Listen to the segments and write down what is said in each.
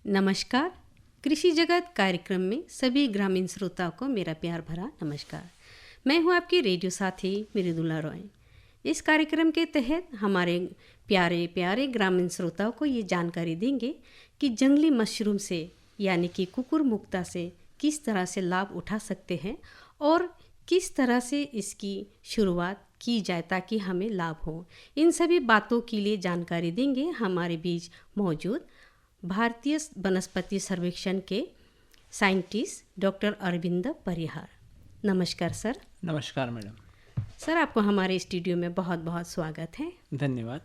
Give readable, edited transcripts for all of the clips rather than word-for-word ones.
नमस्कार। कृषि जगत कार्यक्रम में सभी ग्रामीण श्रोताओं को मेरा प्यार भरा नमस्कार। मैं हूं आपकी रेडियो साथी मृदुला रॉय। इस कार्यक्रम के तहत हमारे प्यारे प्यारे ग्रामीण श्रोताओं को ये जानकारी देंगे कि जंगली मशरूम से यानी कि कुकुरमुक्ता से किस तरह से लाभ उठा सकते हैं और किस तरह से इसकी शुरुआत की जाए ताकि हमें लाभ हो। इन सभी बातों के लिए जानकारी देंगे हमारे बीच मौजूद भारतीय वनस्पति सर्वेक्षण के साइंटिस्ट डॉक्टर अरविंद परिहार। नमस्कार सर। नमस्कार मैडम। सर, आपको हमारे स्टूडियो में बहुत बहुत स्वागत है। धन्यवाद।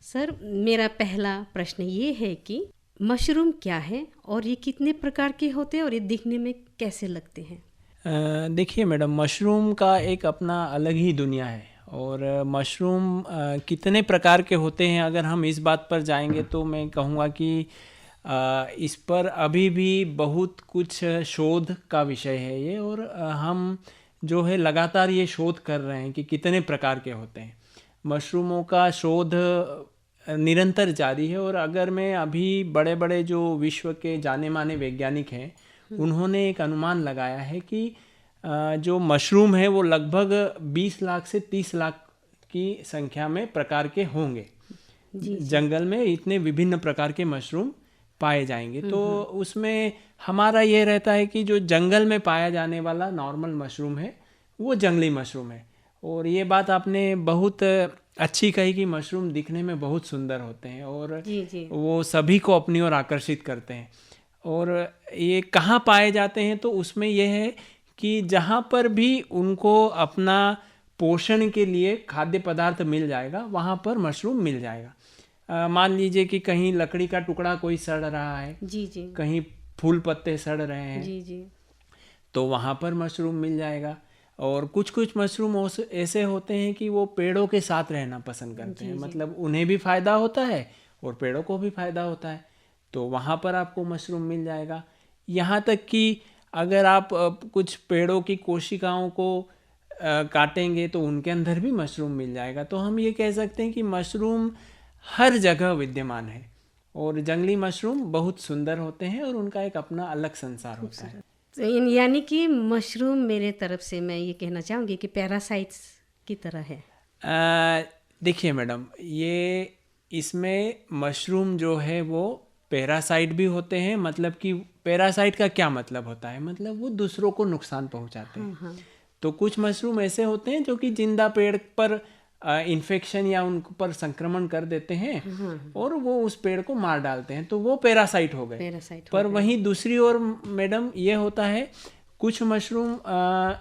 सर, मेरा पहला प्रश्न ये है कि मशरूम क्या है और ये कितने प्रकार के होते हैं और ये दिखने में कैसे लगते हैं? देखिए मैडम, मशरूम का एक अपना अलग ही दुनिया है और मशरूम कितने प्रकार के होते हैं, अगर हम इस बात पर जाएंगे तो मैं कहूँगा कि इस पर अभी भी बहुत कुछ शोध का विषय है ये, और हम जो है लगातार ये शोध कर रहे हैं कि कितने प्रकार के होते हैं। मशरूमों का शोध निरंतर जारी है, और अगर मैं अभी बड़े बड़े जो विश्व के जाने माने वैज्ञानिक हैं उन्होंने एक अनुमान लगाया है कि जो मशरूम है वो लगभग 20 लाख से 30 लाख की संख्या में प्रकार के होंगे। जंगल में इतने विभिन्न प्रकार के मशरूम पाए जाएंगे। तो उसमें हमारा ये रहता है कि जो जंगल में पाया जाने वाला नॉर्मल मशरूम है वो जंगली मशरूम है। और ये बात आपने बहुत अच्छी कही कि मशरूम दिखने में बहुत सुंदर होते हैं और वो सभी को अपनी ओर आकर्षित करते हैं। और ये कहाँ पाए जाते हैं, तो उसमें यह है कि जहाँ पर भी उनको अपना पोषण के लिए खाद्य पदार्थ मिल जाएगा वहाँ पर मशरूम मिल जाएगा। मान लीजिए कि कहीं लकड़ी का टुकड़ा कोई सड़ रहा है, कहीं फूल पत्ते सड़ रहे हैं, तो वहाँ पर मशरूम मिल जाएगा। और कुछ कुछ मशरूम ऐसे होते हैं कि वो पेड़ों के साथ रहना पसंद करते हैं, मतलब उन्हें भी फायदा होता है और पेड़ों को भी फायदा होता है, तो वहाँ पर आपको मशरूम मिल जाएगा। यहाँ तक कि अगर आप कुछ पेड़ों की कोशिकाओं को काटेंगे तो उनके अंदर भी मशरूम मिल जाएगा। तो हम ये कह सकते हैं कि मशरूम हर जगह विद्यमान है और जंगली मशरूम बहुत सुंदर होते हैं और उनका एक अपना अलग संसार होता है। तो यानी कि मशरूम मेरे तरफ से मैं ये कहना चाहूँगी कि पैरासाइट्स की तरह है। देखिए मैडम, ये इसमें मशरूम जो है वो पैरासाइट भी होते हैं। मतलब कि पैरासाइट का क्या मतलब होता है, मतलब वो दूसरों को नुकसान पहुंचाते हैं। तो कुछ मशरूम ऐसे होते हैं जो कि जिंदा पेड़ पर इन्फेक्शन या उन पर संक्रमण कर देते हैं और वो उस पेड़ को मार डालते हैं, तो वो पैरासाइट हो गए। पर वहीं दूसरी ओर मैडम ये होता है, कुछ मशरूम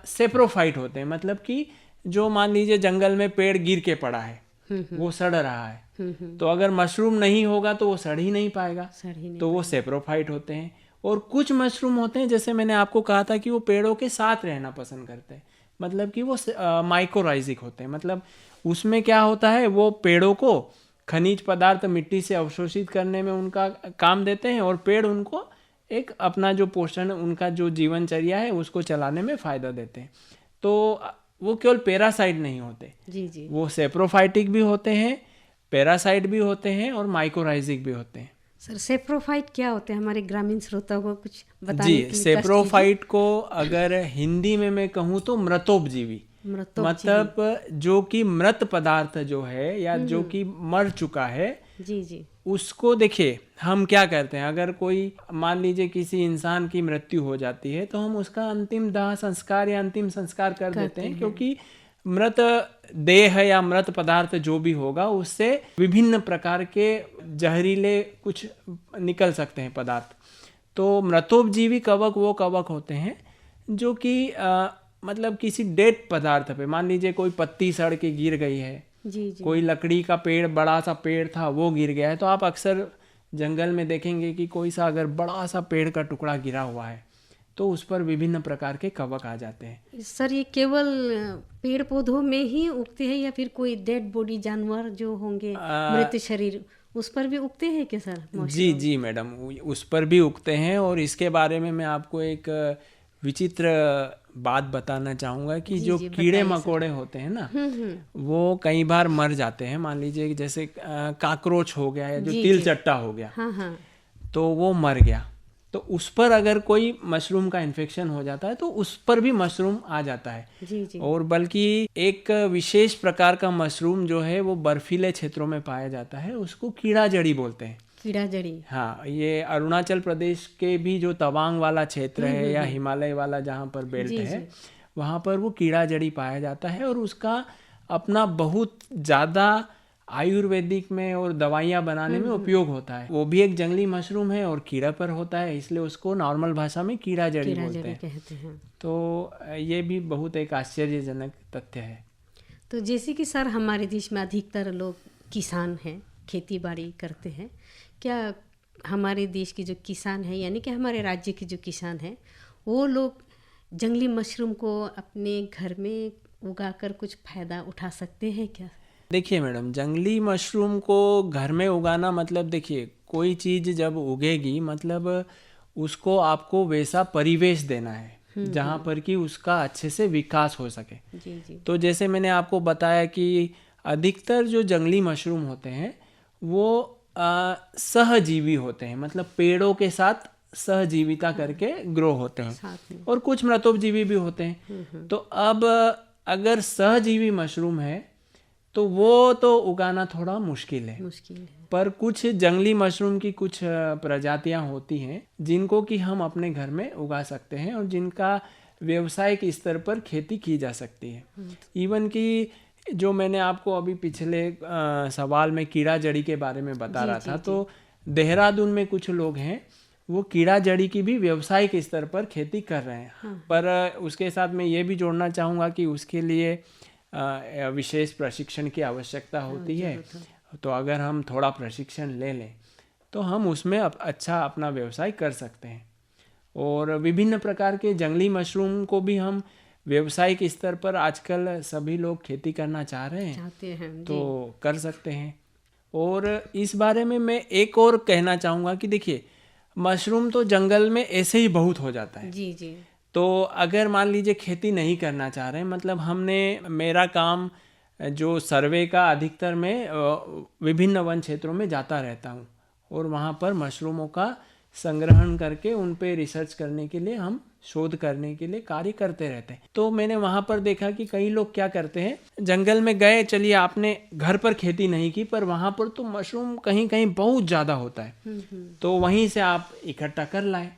सेप्रोफाइट होते हैं। मतलब कि जो मान लीजिए जंगल में पेड़ गिर के पड़ा है, वो सड़ रहा है, तो अगर मशरूम नहीं होगा तो वो सड़ ही नहीं पाएगा, तो वो सेप्रोफाइट होते हैं। और कुछ मशरूम होते हैं, जैसे मैंने आपको कहा था कि वो पेड़ों के साथ रहना पसंद करते हैं, मतलब कि वो माइकोराइजिक होते हैं। मतलब उसमें क्या होता है, वो पेड़ों को खनिज पदार्थ मिट्टी से अवशोषित करने में उनका काम देते हैं और पेड़ उनको एक अपना जो पोषण, उनका जो जीवनचर्या है उसको चलाने में फ़ायदा देते हैं। तो वो केवल पैरासाइट नहीं होते, वो सेप्रोफाइटिक भी होते हैं, पैरासाइट भी होते हैं और माइकोराइजिक भी होते हैं। सर, सेप्रोफाइट क्या होते हैं, हमारे ग्रामीण श्रोताओं को कुछ बताने जी, के लिए सेप्रोफाइट को अगर हिंदी में मैं कहूँ तो मृतोपजीवी, मतलब जो कि मृत पदार्थ जो है या जो कि मर चुका है, उसको देखिए हम क्या करते हैं, अगर कोई मान लीजिए किसी इंसान की मृत्यु हो जाती है तो हम उसका अंतिम दाह संस्कार या अंतिम संस्कार कर देते हैं, क्योंकि मृत देह या मृत पदार्थ जो भी होगा उससे विभिन्न प्रकार के जहरीले कुछ निकल सकते हैं पदार्थ। तो मृतोपजीवी कवक वो कवक होते हैं जो कि मतलब किसी डेड पदार्थ पे, मान लीजिए कोई पत्ती सड़ के गिर गई है, कोई लकड़ी का पेड़, बड़ा सा पेड़ था वो गिर गया है, तो आप अक्सर जंगल में देखेंगे कि कोई सा अगर बड़ा सा पेड़ का टुकड़ा गिरा हुआ है तो उस पर विभिन्न प्रकार के कवक आ जाते हैं। सर, ये केवल पेड़ पौधों में ही उगते हैं या फिर कोई डेड बॉडी जानवर जो होंगे, मृत शरीर, उस पर भी उगते हैं क्या सर? जी मैडम, उस पर भी उगते हैं। और इसके बारे में मैं आपको एक विचित्र बात बताना चाहूँगा कि जो कीड़े मकोड़े होते हैं ना, वो कई बार मर जाते हैं। मान लीजिए जैसे काकरोच हो गया या जो तिल चट्टा हो गया, तो वो मर गया, तो उस पर अगर कोई मशरूम का इन्फेक्शन हो जाता है तो उस पर भी मशरूम आ जाता है। जी जी। और बल्कि एक विशेष प्रकार का मशरूम जो है वो बर्फीले क्षेत्रों में पाया जाता है, उसको कीड़ा जड़ी बोलते हैं। कीड़ा जड़ी। हाँ, ये अरुणाचल प्रदेश के भी जो तवांग वाला क्षेत्र है या हिमालय वाला जहाँ पर बेल्ट जी है, जी। वहाँ पर वो कीड़ा जड़ी पाया जाता है और उसका अपना बहुत ज़्यादा आयुर्वेदिक में और दवाइयाँ बनाने में उपयोग होता है। वो भी एक जंगली मशरूम है और कीड़ा पर होता है, इसलिए उसको नॉर्मल भाषा में कीड़ा जड़ी बोलते हैं। कहते हैं। तो ये भी बहुत एक आश्चर्यजनक तथ्य है। तो जैसे कि सर हमारे देश में अधिकतर लोग किसान हैं, खेती बाड़ी करते हैं, क्या हमारे देश के जो किसान हैं यानी कि हमारे राज्य के जो किसान हैं वो लोग जंगली मशरूम को अपने घर में उगाकर कुछ फ़ायदा उठा सकते हैं क्या? देखिए मैडम, जंगली मशरूम को घर में उगाना मतलब, देखिए कोई चीज़ जब उगेगी मतलब उसको आपको वैसा परिवेश देना है जहाँ पर कि उसका अच्छे से विकास हो सके। जी जी। तो जैसे मैंने आपको बताया कि अधिकतर जो जंगली मशरूम होते हैं वो सहजीवी होते हैं, मतलब पेड़ों के साथ सहजीविता करके ग्रो होते हैं, साथ में। और कुछ मृतोपजीवी भी होते हैं। तो अब अगर सहजीवी मशरूम है तो वो तो उगाना थोड़ा मुश्किल है, पर कुछ जंगली मशरूम की कुछ प्रजातियां होती हैं जिनको कि हम अपने घर में उगा सकते हैं और जिनका व्यावसायिक स्तर पर खेती की जा सकती है। इवन कि जो मैंने आपको अभी पिछले सवाल में कीड़ा जड़ी के बारे में बता रहा था, तो देहरादून में कुछ लोग हैं वो कीड़ा जड़ी की भी व्यावसायिक स्तर पर खेती कर रहे हैं। पर उसके साथ मैं ये भी जोड़ना चाहूँगा कि उसके लिए विशेष प्रशिक्षण की आवश्यकता होती है। तो अगर हम थोड़ा प्रशिक्षण ले लें तो हम उसमें अच्छा अपना व्यवसाय कर सकते हैं। और विभिन्न प्रकार के जंगली मशरूम को भी हम व्यावसायिक स्तर पर आजकल सभी लोग खेती करना चाहते हैं, तो कर सकते हैं। और इस बारे में मैं एक और कहना चाहूँगा कि देखिए, मशरूम तो जंगल में ऐसे ही बहुत हो जाता है। जी जी। तो अगर मान लीजिए खेती नहीं करना चाह रहे हैं, मतलब मेरा काम जो सर्वे का, अधिकतर मैं विभिन्न वन क्षेत्रों में जाता रहता हूँ और वहाँ पर मशरूमों का संग्रहण करके उन पे रिसर्च करने के लिए, हम शोध करने के लिए कार्य करते रहते हैं। तो मैंने वहाँ पर देखा कि कई लोग क्या करते हैं, जंगल में गए, चलिए आपने घर पर खेती नहीं की, पर वहाँ पर तो मशरूम कहीं कहीं बहुत ज़्यादा होता है, तो वहीं से आप इकट्ठा कर लाए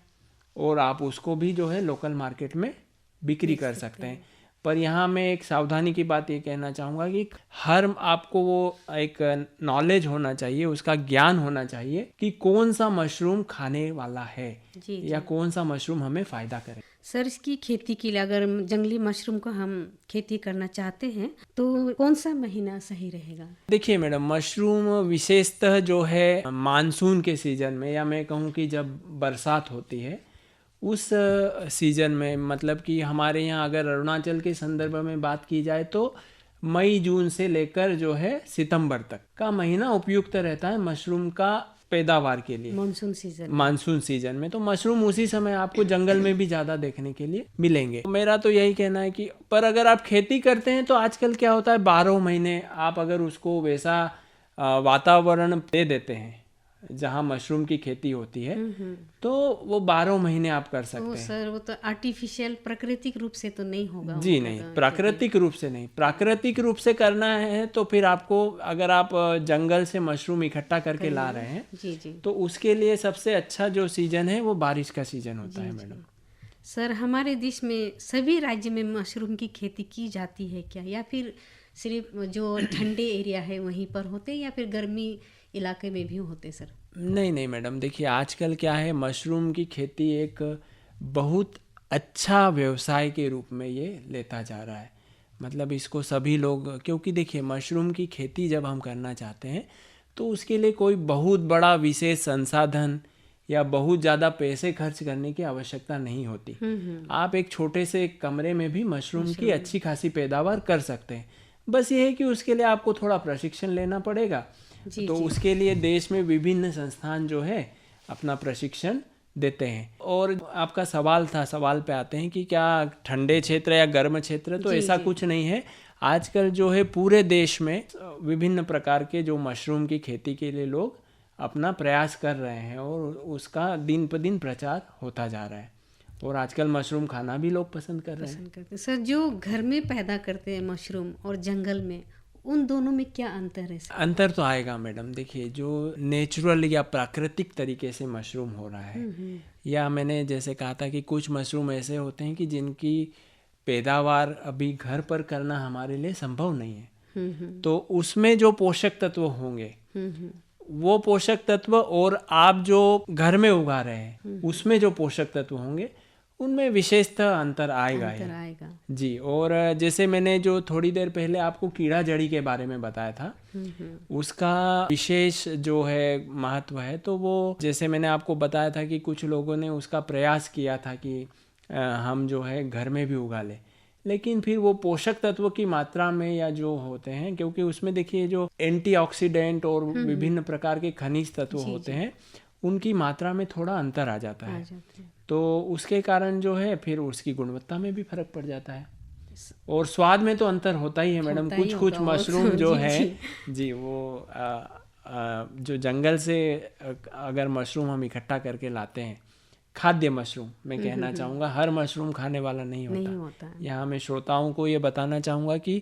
और आप उसको भी जो है लोकल मार्केट में बिक्री कर सकते हैं। पर यहाँ मैं एक सावधानी की बात ये कहना चाहूँगा कि हर आपको वो एक नॉलेज होना चाहिए, उसका ज्ञान होना चाहिए कि कौन सा मशरूम खाने वाला है या कौन सा मशरूम हमें फ़ायदा करे। सर, इसकी खेती के लिए अगर जंगली मशरूम को हम खेती करना चाहते हैं तो कौन सा महीना सही रहेगा? देखिए मैडम, मशरूम विशेषतः जो है मानसून के सीजन में, या मैं कहूँ कि जब बरसात होती है उस सीजन में, मतलब कि हमारे यहाँ अगर अरुणाचल के संदर्भ में बात की जाए तो मई जून से लेकर जो है सितंबर तक का महीना उपयुक्त रहता है मशरूम का पैदावार के लिए। मानसून सीजन में तो मशरूम उसी समय आपको जंगल में भी ज़्यादा देखने के लिए मिलेंगे। मेरा तो यही कहना है कि, पर अगर आप खेती करते हैं तो आजकल क्या होता है, 12 महीने आप अगर उसको वैसा वातावरण दे देते हैं जहाँ मशरूम की खेती होती है तो वो 12 महीने आप कर सकते हैं। सर, वो तो आर्टिफिशियल, प्राकृतिक रूप से तो नहीं होगा। जी नहीं, प्राकृतिक रूप से नहीं। प्राकृतिक रूप से करना है तो फिर आपको, अगर आप जंगल से मशरूम इकट्ठा करके ला रहे हैं जी जी, तो उसके लिए सबसे अच्छा जो सीजन है वो बारिश का सीजन होता है मैडम। सर, हमारे देश में सभी राज्य में मशरूम की खेती की जाती है क्या, या फिर सिर्फ जो ठंडे एरिया है वहीं पर होते हैं, या फिर गर्मी इलाके में भी होते सर? नहीं मैडम, देखिए आजकल क्या है, मशरूम की खेती एक बहुत अच्छा व्यवसाय के रूप में ये लेता जा रहा है। मतलब इसको सभी लोग, क्योंकि देखिए मशरूम की खेती जब हम करना चाहते हैं तो उसके लिए कोई बहुत बड़ा विशेष संसाधन या बहुत ज़्यादा पैसे खर्च करने की आवश्यकता नहीं होती। आप एक छोटे से कमरे में भी मशरूम की अच्छी खासी पैदावार कर सकते हैं। बस ये है कि उसके लिए आपको थोड़ा प्रशिक्षण लेना पड़ेगा। तो उसके लिए देश में विभिन्न संस्थान जो है अपना प्रशिक्षण देते हैं। और आपका सवाल पे आते हैं कि क्या ठंडे क्षेत्र या गर्म क्षेत्र, तो ऐसा कुछ नहीं है। आजकल जो है पूरे देश में विभिन्न प्रकार के जो मशरूम की खेती के लिए लोग अपना प्रयास कर रहे हैं और उसका दिन पर दिन प्रचार होता जा रहा है और आजकल मशरूम खाना भी लोग पसंद कर रहे हैं। पसंद करते हैं। सर, जो घर में पैदा करते हैं मशरूम और जंगल में, उन दोनों में क्या अंतर है सर? अंतर तो आएगा मैडम। देखिए, जो नेचुरल या प्राकृतिक तरीके से मशरूम हो रहा है, या मैंने जैसे कहा था कि कुछ मशरूम ऐसे होते हैं कि जिनकी पैदावार अभी घर पर करना हमारे लिए संभव नहीं है, तो उसमें जो पोषक तत्व होंगे वो पोषक तत्व और आप जो घर में उगा रहे हैं उसमें जो पोषक तत्व होंगे उनमें विशेषतः अंतर आएगा ही। जी। और जैसे मैंने जो थोड़ी देर पहले आपको कीड़ा जड़ी के बारे में बताया था, उसका विशेष जो है महत्व है, तो वो जैसे मैंने आपको बताया था कि कुछ लोगों ने उसका प्रयास किया था कि हम जो है घर में भी उगा लें, लेकिन फिर वो पोषक तत्व की मात्रा में या जो होते हैं, क्योंकि उसमें देखिए जो एंटीऑक्सीडेंट और विभिन्न प्रकार के खनिज तत्व होते हैं उनकी मात्रा में थोड़ा अंतर आ जाता है, तो उसके कारण जो है फिर उसकी गुणवत्ता में भी फर्क पड़ जाता है और स्वाद में तो अंतर होता ही है मैडम। कुछ मशरूम जो है जी, वो जो जंगल से अगर मशरूम हम इकट्ठा करके लाते हैं, खाद्य मशरूम मैं कहना चाहूँगा, हर मशरूम खाने वाला नहीं होता। यहाँ मैं श्रोताओं को ये बताना चाहूँगा कि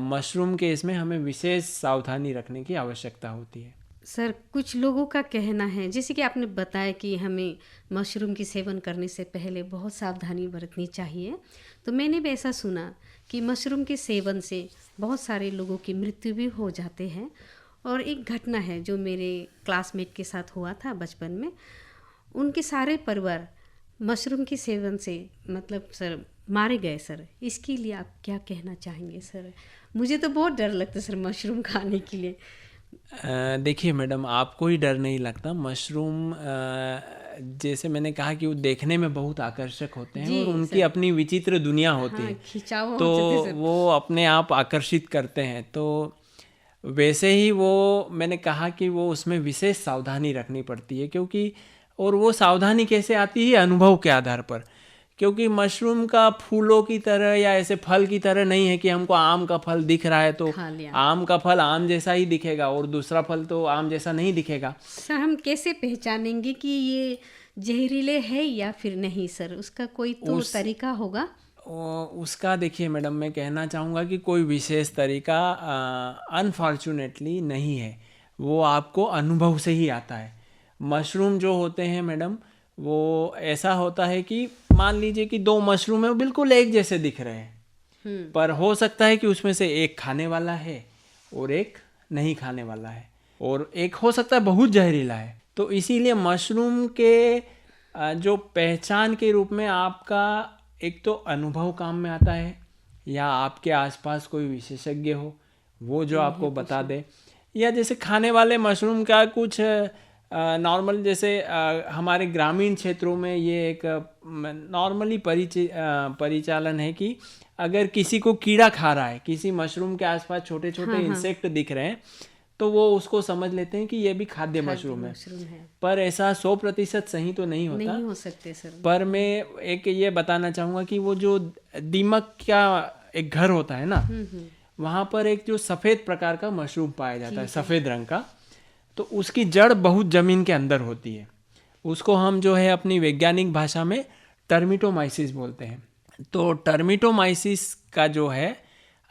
मशरूम के इसमें हमें विशेष सावधानी रखने की आवश्यकता होती है। सर, कुछ लोगों का कहना है, जैसे कि आपने बताया कि हमें मशरूम की सेवन करने से पहले बहुत सावधानी बरतनी चाहिए, तो मैंने भी ऐसा सुना कि मशरूम के सेवन से बहुत सारे लोगों की मृत्यु भी हो जाते हैं। और एक घटना है जो मेरे क्लासमेट के साथ हुआ था बचपन में, उनके सारे परिवार मशरूम के सेवन से मतलब सर मारे गए। सर, इसके लिए आप क्या कहना चाहेंगे? सर, मुझे तो बहुत डर लगता है सर मशरूम खाने के लिए। देखिए मैडम, आपको ही डर नहीं लगता? मशरूम जैसे मैंने कहा कि वो देखने में बहुत आकर्षक होते हैं और उनकी अपनी विचित्र दुनिया होती है, तो वो अपने आप आकर्षित करते हैं। तो वैसे ही वो मैंने कहा कि वो उसमें विशेष सावधानी रखनी पड़ती है, क्योंकि और वो सावधानी कैसे आती है? अनुभव के आधार पर, क्योंकि मशरूम का फूलों की तरह या ऐसे फल की तरह नहीं है कि हमको आम का फल दिख रहा है तो आम का फल आम जैसा ही दिखेगा और दूसरा फल तो आम जैसा नहीं दिखेगा। सर, हम कैसे पहचानेंगे कि ये जहरीले है या फिर नहीं? सर, उसका कोई तो तरीका होगा? उसका देखिए मैडम, मैं कहना चाहूँगा कि कोई विशेष तरीका अनफॉर्चुनेटली नहीं है, वो आपको अनुभव से ही आता है। मशरूम जो होते हैं मैडम, वो ऐसा होता है कि मान लीजिए कि दो मशरूम है, वो बिल्कुल एक जैसे दिख रहे हैं, पर हो सकता है कि उसमें से एक खाने वाला है और एक नहीं खाने वाला है, और एक हो सकता है बहुत जहरीला है। तो इसीलिए मशरूम के जो पहचान के रूप में आपका एक तो अनुभव काम में आता है, या आपके आसपास कोई विशेषज्ञ हो वो जो आपको बता दे, या जैसे खाने वाले मशरूम का कुछ नॉर्मल जैसे हमारे ग्रामीण क्षेत्रों में ये एक नॉर्मली परिचालन है कि अगर किसी को कीड़ा खा रहा है, किसी मशरूम के आसपास छोटे छोटे इंसेक्ट दिख रहे हैं, तो वो उसको समझ लेते हैं कि ये भी खाद्य मशरूम है। पर ऐसा 100% सही तो नहीं होता, नहीं हो सकते सर। पर मैं एक ये बताना चाहूँगा कि वो जो दीमक का एक घर होता है ना, वहाँ पर एक जो सफ़ेद प्रकार का मशरूम पाया जाता है, सफ़ेद रंग का, तो उसकी जड़ बहुत ज़मीन के अंदर होती है। उसको हम जो है अपनी वैज्ञानिक भाषा में टर्मिटोमाइसिस बोलते हैं। तो टर्मिटोमाइसिस का जो है,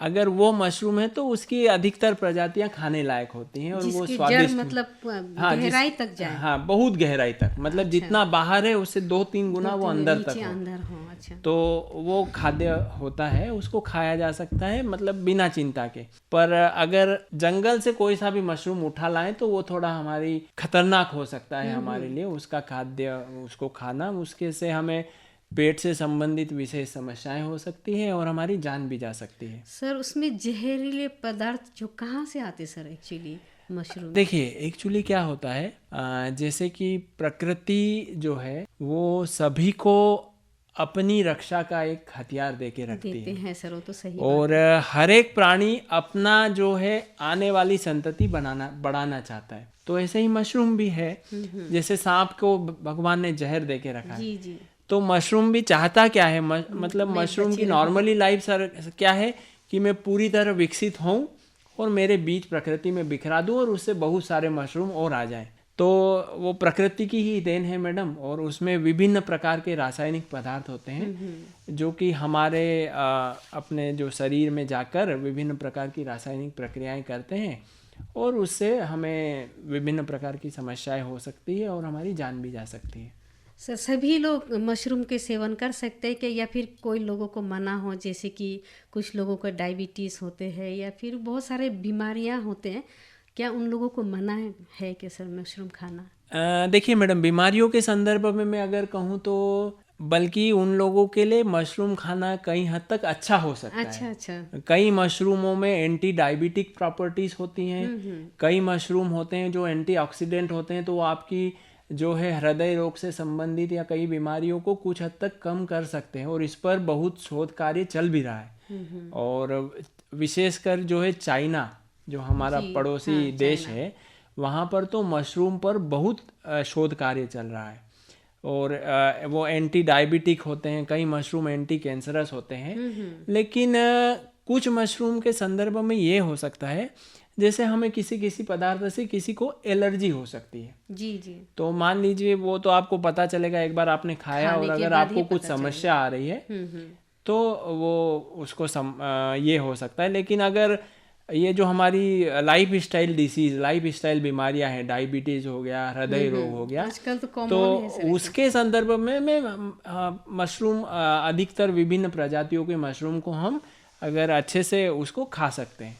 अगर वो मशरूम है तो उसकी अधिकतर प्रजातियां खाने लायक होती हैं और वो स्वादिष्ट, मतलब गहराई तक जाए। हाँ, बहुत गहराई तक, मतलब जितना बाहर है उससे 2-3 गुना वो अंदर तक हो। अच्छा। तो वो खाद्य होता है, उसको खाया जा सकता है, मतलब बिना चिंता के। पर अगर जंगल से कोई सा भी मशरूम उठा लाएं तो वो थोड़ा हमारी खतरनाक हो सकता है हमारे लिए, उसका खाद्य उसको खाना, उसके से हमें पेट से संबंधित विशेष समस्याएं हो सकती हैं और हमारी जान भी जा सकती है। सर, उसमें जहरीले पदार्थ जो कहाँ से आते सर एक्चुअली मशरूम? देखिए, एक्चुअली क्या होता है, जैसे कि प्रकृति जो है वो सभी को अपनी रक्षा का एक हथियार देके रखती है सर, वो तो सही और हर एक प्राणी अपना जो है आने वाली संतति बढ़ाना चाहता है। तो ऐसे ही मशरूम भी है, जैसे सांप को भगवान ने जहर देके रखा है, जी। तो मशरूम भी चाहता क्या है, मतलब मशरूम की नॉर्मली लाइफ सर क्या है कि मैं पूरी तरह विकसित होऊं और मेरे बीच प्रकृति में बिखरा दूं और उससे बहुत सारे मशरूम और आ जाएं। तो वो प्रकृति की ही देन है मैडम, और उसमें विभिन्न प्रकार के रासायनिक पदार्थ होते हैं जो कि हमारे अपने जो शरीर में जाकर विभिन्न प्रकार की रासायनिक प्रक्रियाएं करते हैं, और उससे हमें विभिन्न प्रकार की समस्याएं हो सकती है और हमारी जान भी जा सकती है। सर सभी लोग मशरूम के सेवन कर सकते हैं क्या, या फिर कोई लोगों को मना हो, जैसे कि कुछ लोगों को डायबिटीज़ होते हैं या फिर बहुत सारे बीमारियां होते हैं, क्या उन लोगों को मना है कि सर मशरूम खाना? देखिए मैडम, बीमारियों के संदर्भ में मैं अगर कहूँ तो बल्कि उन लोगों के लिए मशरूम खाना कई हद तक अच्छा हो सकता है। अच्छा। कई मशरूमों में एंटी डायबिटिक प्रॉपर्टीज होती हैं, कई मशरूम होते हैं जो एंटीऑक्सीडेंट होते हैं, तो वो आपकी जो है हृदय रोग से संबंधित या कई बीमारियों को कुछ हद तक कम कर सकते हैं, और इस पर बहुत शोध कार्य चल भी रहा है। और विशेषकर जो है चाइना, जो हमारा पड़ोसी देश है, वहाँ पर तो मशरूम पर बहुत शोध कार्य चल रहा है, और वो एंटी डायबिटिक होते हैं, कई मशरूम एंटी कैंसरस होते हैं। लेकिन कुछ मशरूम के संदर्भ में ये हो सकता है जैसे हमें किसी पदार्थ से किसी को एलर्जी हो सकती है। जी। तो मान लीजिए वो तो आपको पता चलेगा एक बार आपने खाया, और अगर आपको कुछ समस्या आ रही है तो वो उसको ये हो सकता है। लेकिन अगर ये जो हमारी life style disease, life style बीमारियां हैं, डायबिटीज हो गया, हृदय रोग हो गया, आजकल तो उसके संदर्भ में मैं मशरूम अधिकतर विभिन्न प्रजातियों के मशरूम को हम अगर अच्छे से उसको खा सकते हैं,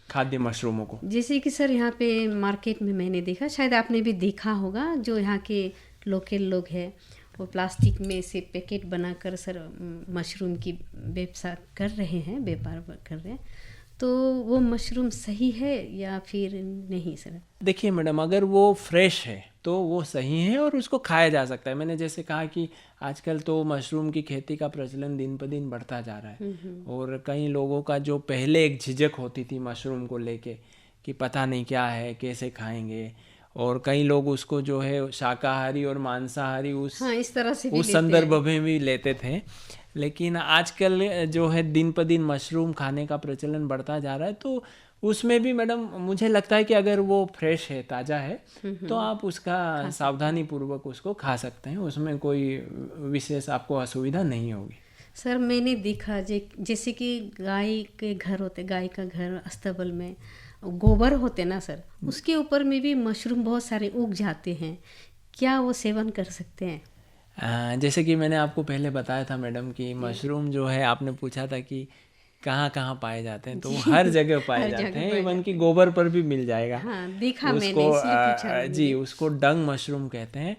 खाद्य मशरूमों को। जैसे कि सर यहाँ पे मार्केट में मैंने देखा, शायद आपने भी देखा होगा, जो यहाँ के लोकल लोग हैं वो प्लास्टिक में से पैकेट बनाकर सर मशरूम की व्यवसाय कर रहे हैं, व्यापार कर रहे हैं। तो वो मशरूम सही है या फिर नहीं सर? देखिए मैडम, अगर वो फ्रेश है तो वो सही है और उसको खाया जा सकता है। मैंने जैसे कहा कि आजकल तो मशरूम की खेती का प्रचलन दिन पर दिन बढ़ता जा रहा है, और कई लोगों का जो पहले एक झिझक होती थी मशरूम को लेके कि पता नहीं क्या है, कैसे खाएंगे, और कई लोग उसको जो है शाकाहारी और मांसाहारी इस तरह से उस संदर्भ में भी लेते थे। लेकिन आजकल जो है दिन पर दिन मशरूम खाने का प्रचलन बढ़ता जा रहा है, तो उसमें भी मैडम मुझे लगता है कि अगर वो फ्रेश है, ताज़ा है, तो आप उसका सावधानी पूर्वक उसको खा सकते हैं, उसमें कोई विशेष आपको असुविधा नहीं होगी। सर मैंने देखा जैसे कि गाय के घर होते, गाय का घर अस्तबल में गोबर होते ना सर, उसके ऊपर में भी मशरूम बहुत सारे उग जाते हैं, क्या वो सेवन कर सकते हैं? जैसे कि मैंने आपको पहले बताया था मैडम कि मशरूम जो है, आपने पूछा था कि कहाँ कहाँ पाए जाते हैं, तो वो हर जगह पाए जाते हैं, इवन कि गोबर पर भी मिल जाएगा। देखा उसको, मैंने, इसलिए पूछा जी, उसको डंग मशरूम कहते हैं।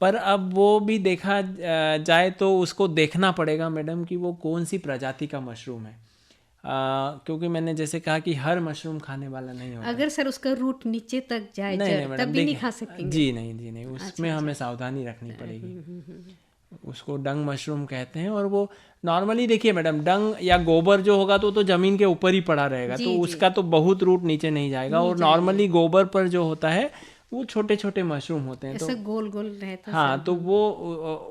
पर अब वो भी देखा जाए तो उसको देखना पड़ेगा मैडम कि वो कौन सी प्रजाति का मशरूम है, क्योंकि मैंने जैसे कहा कि हर मशरूम खाने वाला नहीं होता। अगर सर उसका रूट नीचे तक जाए नहीं, तब भी नहीं खा सकेंगे? जी नहीं, उसमें हमें सावधानी रखनी पड़ेगी। उसको डंग मशरूम कहते हैं, और वो नॉर्मली देखिए मैडम, डंग या गोबर जो होगा तो ज़मीन के ऊपर ही पड़ा रहेगा, तो उसका तो बहुत रूट नीचे नहीं जाएगा। और नॉर्मली गोबर पर जो होता है वो छोटे छोटे मशरूम होते हैं, तो गोल गोल रहता है। हाँ, तो वो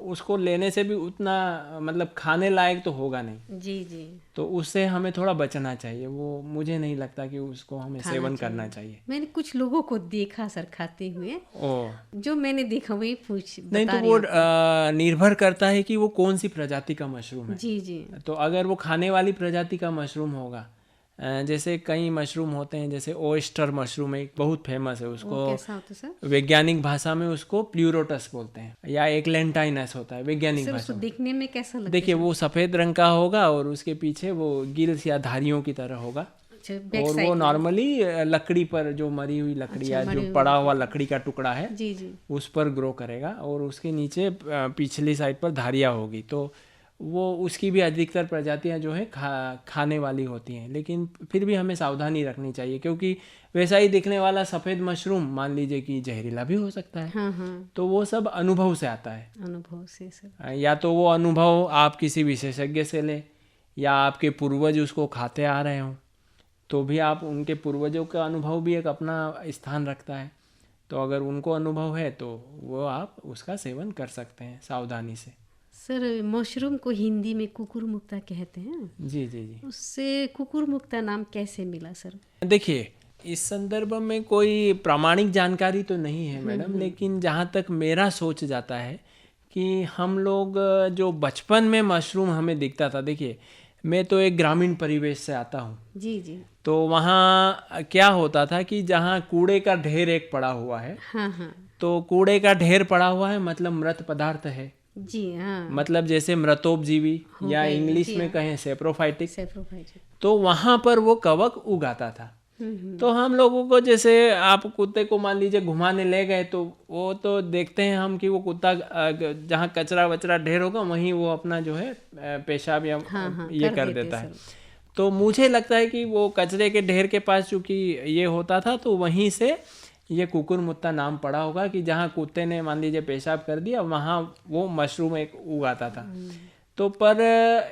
उसको लेने से भी उतना मतलब खाने लायक तो होगा नहीं। जी। तो उससे हमें थोड़ा बचना चाहिए, वो मुझे नहीं लगता कि उसको हमें सेवन करना चाहिए। मैंने कुछ लोगों को देखा सर खाते हुए, जो मैंने देखा वही नहीं, तो वो निर्भर करता है कि वो कौन सी प्रजाति का मशरूम है। जी। तो अगर वो खाने वाली प्रजाति का मशरूम होगा, जैसे कई मशरूम होते हैं, जैसे ओयस्टर मशरूम एक बहुत फेमस है, उसको कैसा होता है सर? वैज्ञानिक भाषा में उसको प्लूरोटस बोलते हैं, या एग्लेंटाइनस होता है वैज्ञानिक भाषा में। देखने में कैसा लगता है? देखिए वो सफ़ेद रंग का होगा और उसके पीछे वो गिल्स या धारियों की तरह होगा, और वो नॉर्मली लकड़ी पर, जो मरी हुई लकड़ी या जो पड़ा हुआ लकड़ी का टुकड़ा है, जी, उस पर ग्रो करेगा, और उसके नीचे पिछली साइड पर धारियाँ होगी। तो वो उसकी भी अधिकतर प्रजातियां जो है खाने वाली होती हैं, लेकिन फिर भी हमें सावधानी रखनी चाहिए, क्योंकि वैसा ही दिखने वाला सफ़ेद मशरूम मान लीजिए कि जहरीला भी हो सकता है। हाँ। तो वो सब अनुभव से आता है, अनुभव से सर। या तो वो अनुभव आप किसी विशेषज्ञ से लें, या आपके पूर्वज उसको खाते आ रहे हों, तो भी आप उनके पूर्वजों का अनुभव भी एक अपना स्थान रखता है। तो अगर उनको अनुभव है तो वो आप उसका सेवन कर सकते हैं सावधानी से। सर मशरूम को हिंदी में कुकुरमुक्ता कहते हैं। जी जी जी। उससे कुकुरमुक्ता नाम कैसे मिला सर? देखिए, इस संदर्भ में कोई प्रामाणिक जानकारी तो नहीं है मैडम, लेकिन जहाँ तक मेरा सोच जाता है कि हम लोग जो बचपन में मशरूम हमें दिखता था, देखिए मैं तो एक ग्रामीण परिवेश से आता हूँ। जी जी। तो वहाँ क्या होता था कि जहाँ कूड़े का ढेर एक पड़ा हुआ है, हाँ हाँ। तो कूड़े का ढेर पड़ा हुआ है मतलब मृत पदार्थ है, जी हाँ। मतलब जैसे मृतोपजीवी हो या गए, इंग्लिश जी में हाँ। कहें सेप्रोफाइटिक। सेप्रोफाइटिक। तो वहाँ पर वो कवक उगाता था। तो हम लोगों को, जैसे आप कुत्ते को मान लीजिए घुमाने ले गए, तो वो तो देखते हैं हम कि वो कुत्ता जहाँ कचरा वचरा ढेर होगा वहीं वो अपना जो है पेशाब या हाँ, ये कर देते देता है। सर। तो मुझे लगता है कि वो कचरे के ढेर के पास चूंकि ये होता था, तो वहीं से ये कुकुरमुत्ता नाम पड़ा होगा कि जहाँ कुत्ते ने मान लीजिए पेशाब कर दिया वहाँ वो मशरूम एक उगाता था। तो पर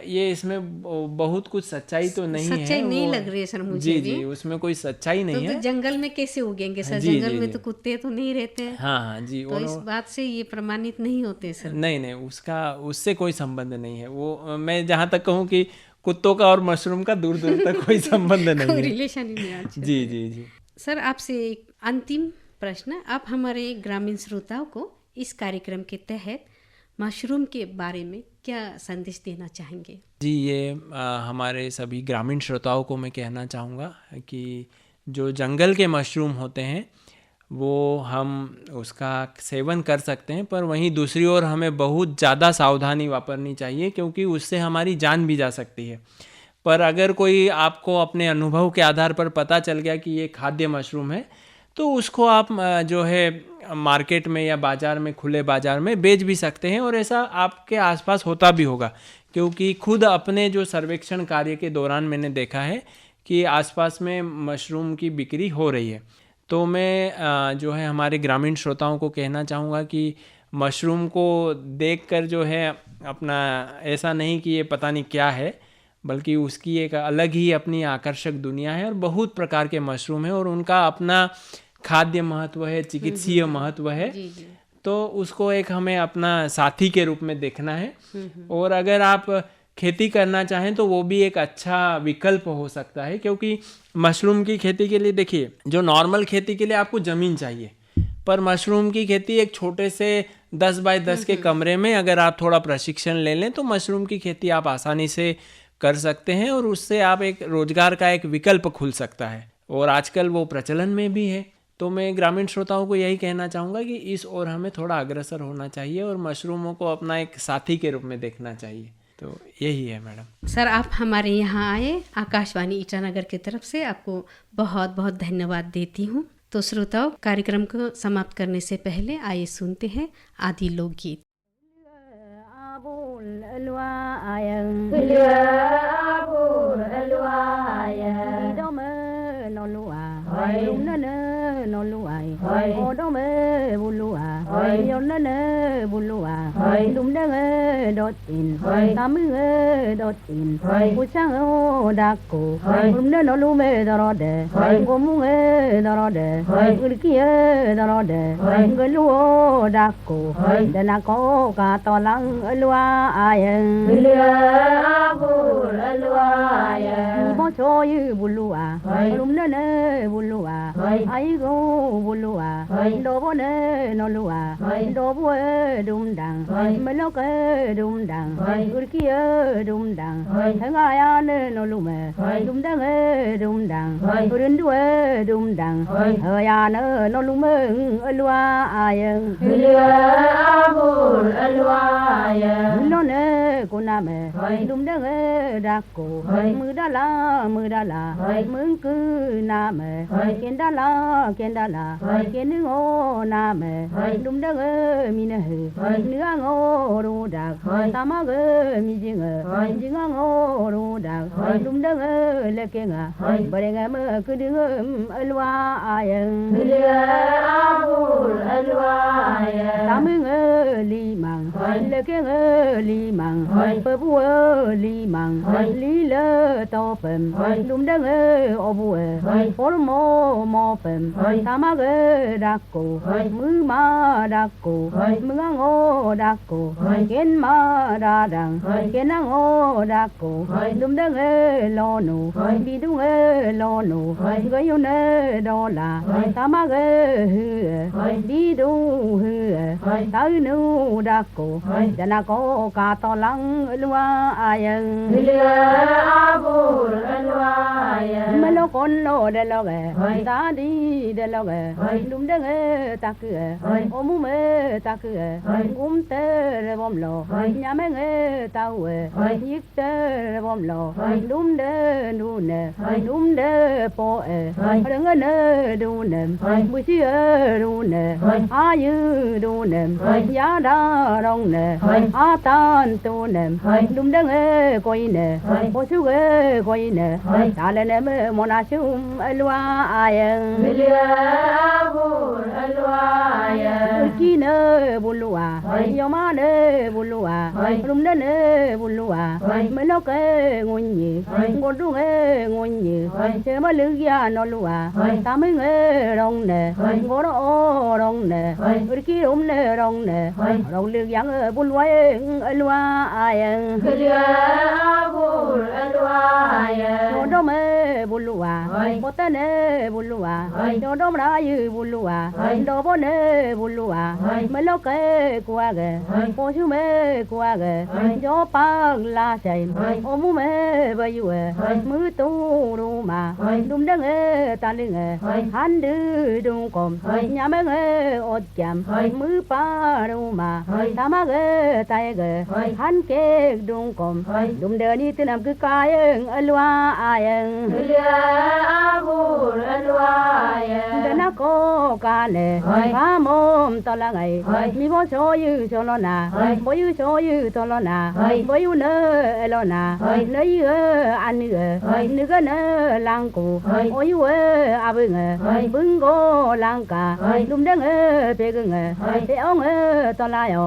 ये इसमें बहुत कुछ सच्चाई तो नहीं है। सच्चाई नहीं वो लग रही है सर मुझे जी भी। जी, उसमें कोई सच्चाई नहीं तो है। जंगल में कैसे उगेंगे सर? जी, जंगल जी, में जी। तो कुत्ते तो नहीं रहते हैं। हाँ हाँ जी। तो इस बात से ये प्रमाणित नहीं होते सर। नहीं नहीं, उससे कोई संबंध नहीं है। वो मैं जहाँ तक कहूँ कि कुत्तों का और मशरूम का दूर दूर तक कोई संबंध नहीं कोई है। रिलेशन ही नहीं है। अच्छा जी जी जी। सर, आपसे एक अंतिम प्रश्न। आप हमारे ग्रामीण श्रोताओं को इस कार्यक्रम के तहत मशरूम के बारे में क्या संदेश देना चाहेंगे? जी, ये हमारे सभी ग्रामीण श्रोताओं को मैं कहना चाहूँगा कि जो जंगल के मशरूम होते हैं वो हम उसका सेवन कर सकते हैं, पर वहीं दूसरी ओर हमें बहुत ज़्यादा सावधानी बरतनी चाहिए, क्योंकि उससे हमारी जान भी जा सकती है। पर अगर कोई आपको अपने अनुभव के आधार पर पता चल गया कि ये खाद्य मशरूम है, तो उसको आप जो है मार्केट में या बाज़ार में, खुले बाज़ार में बेच भी सकते हैं। और ऐसा आपके आसपास होता भी होगा, क्योंकि खुद अपने जो सर्वेक्षण कार्य के दौरान मैंने देखा है कि आसपास में मशरूम की बिक्री हो रही है। तो मैं जो है हमारे ग्रामीण श्रोताओं को कहना चाहूँगा कि मशरूम को देखकर जो है अपना ऐसा नहीं कि ये पता नहीं क्या है, बल्कि उसकी एक अलग ही अपनी आकर्षक दुनिया है और बहुत प्रकार के मशरूम हैं और उनका अपना खाद्य महत्व है, चिकित्सीय महत्व है। जी जी। तो उसको एक हमें अपना साथी के रूप में देखना है। और अगर आप खेती करना चाहें तो वो भी एक अच्छा विकल्प हो सकता है, क्योंकि मशरूम की खेती के लिए देखिए, जो नॉर्मल खेती के लिए आपको ज़मीन चाहिए, पर मशरूम की खेती एक छोटे से 10 बाय 10 के कमरे में अगर आप थोड़ा प्रशिक्षण ले लें तो मशरूम की खेती आप आसानी से कर सकते हैं और उससे आप एक रोजगार का एक विकल्प खुल सकता है और आजकल वो प्रचलन में भी है। तो मैं ग्रामीण श्रोताओं को यही कहना चाहूँगा कि इस ओर हमें थोड़ा अग्रसर होना चाहिए और मशरूमों को अपना एक साथी के रूप में देखना चाहिए। तो यही है मैडम। सर, आप हमारे यहाँ आए, आकाशवाणी ईटानगर की तरफ से आपको बहुत बहुत धन्यवाद देती हूँ। तो श्रोताओं, कार्यक्रम को समाप्त करने से पहले आइए सुनते हैं आदि लोकगीत। li mang le ke li mang pe bu li mang li le to pem dum de o bu por mo pem ta ma ge da ko mu ma da ko mu nga ngo da ko ken ma da dang ken na ngo da ko dum de lo no bi du lo no ge yo ne do la ta ma ge bi du ta nu da ko ja na ko ka to lang lua ayen abur lua ayen me lo con lo de lo ge ta đi de lo ge dum de ta ku o mu me ta ku gum te re bom lo nya me ta we yik te re bom lo dum de nu ne dum de po re ne du ne bu si du ne a yu du ne ya da rong ne a tan tu ne dum de ko ne po su ge ko ne ta le ne me mo na sum lua ayen abur lua ayen ki ne bu lua yo ma ne bu lua dum de ne bu lua me lo ke ngun ni ngo du nge ngun ni che ma lu ya no lua ta me nge rong ne ngo ro rong ne ki dum ne rong lu yang bu lua lua ayen abur lua ayen do me bu lua bo ta ne bu lua do ra yu bu lua do bo ne bu lua me lo ke kwa ge po su me kwa ge do pa la sai o mu me ba yu mu tu ru ma dum de nge ta li nge han du du kom nya me nge o cham mu pa ru ma ta ma ge ta ge han ke du kom dum de ni tu nam ku ka yen lua ayen abur lua ayen de na ko ka ne ka mom to la ngai mi bo so yu so lo na bo yu so yu to lo na bo yu ne lo na ne yu an ni ni ga ne lang ko o yu a bu nge bung go lang ka dum de nge pe ge nge pe o nge to la yo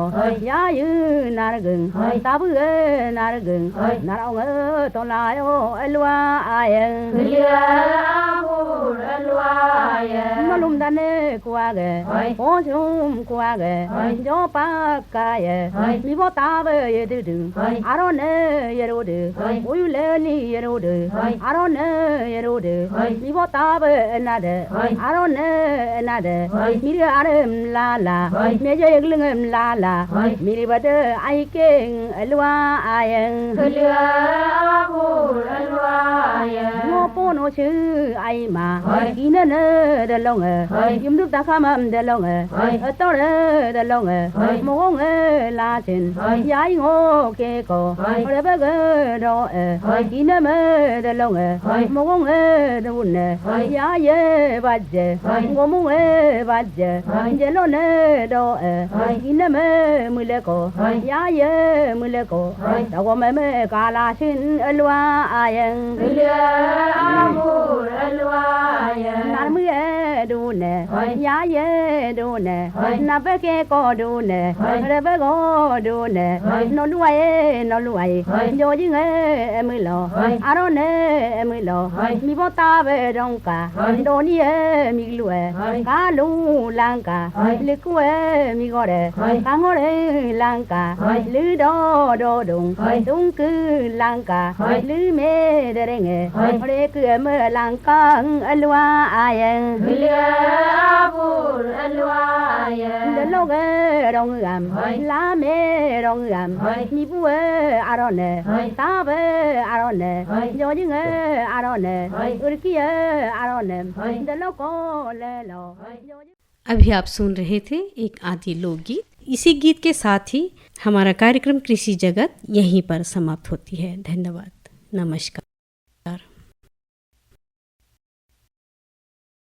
ya yu na ra gung ta bu ge na ra gung na ra nge to la yo lua ayen abur lua ayen nó lum da ne qua ge po chum qua ge jo pa ka ye mi bo ta be ye du du a ro ne ye ro de o yu le ni ye ro de a ro ne ye ro de mi bo ta be na de a ro ne na de mi ri a re la la me je ye leng la la mi ri ba de ai ke lua ayen abur lua ayen no po no chư ai mà ki ne ne de long yum du ta kham de long to de long mo nge la chin ya ngo ke ko re ba ge do ki ne me de long mo nge du ne ya ye ba je ngo mo nge ba je je lo ne do ki ne me mu le ko ya ye mu le ko da go me ka la chin lua ayen abur lua ayen na mu ye du ne ya ye du ne na be ke ko du ne re be go du ne no lu ye jo ji nge mu lo a ro ne mu lo mi bo ta be dong ka do ni ye mi lu ka lu lang ka le ku e mi go re ka ngo re lang ka lu do dung ku lang ka lu me de re nge re ku me lang ka lua ayen abur lua ayen de lo ge rong gam la me rong gam mi bu a ro ne ta be a ro ne jo ji nge a ro ne ur ki a रो ने de lo ko le lo अभी आप सुन रहे थे एक आदि लोकगीत। इसी गीत के साथ ही हमारा कार्यक्रम कृषि जगत यहीं पर समाप्त होती है। धन्यवाद, नमस्कार।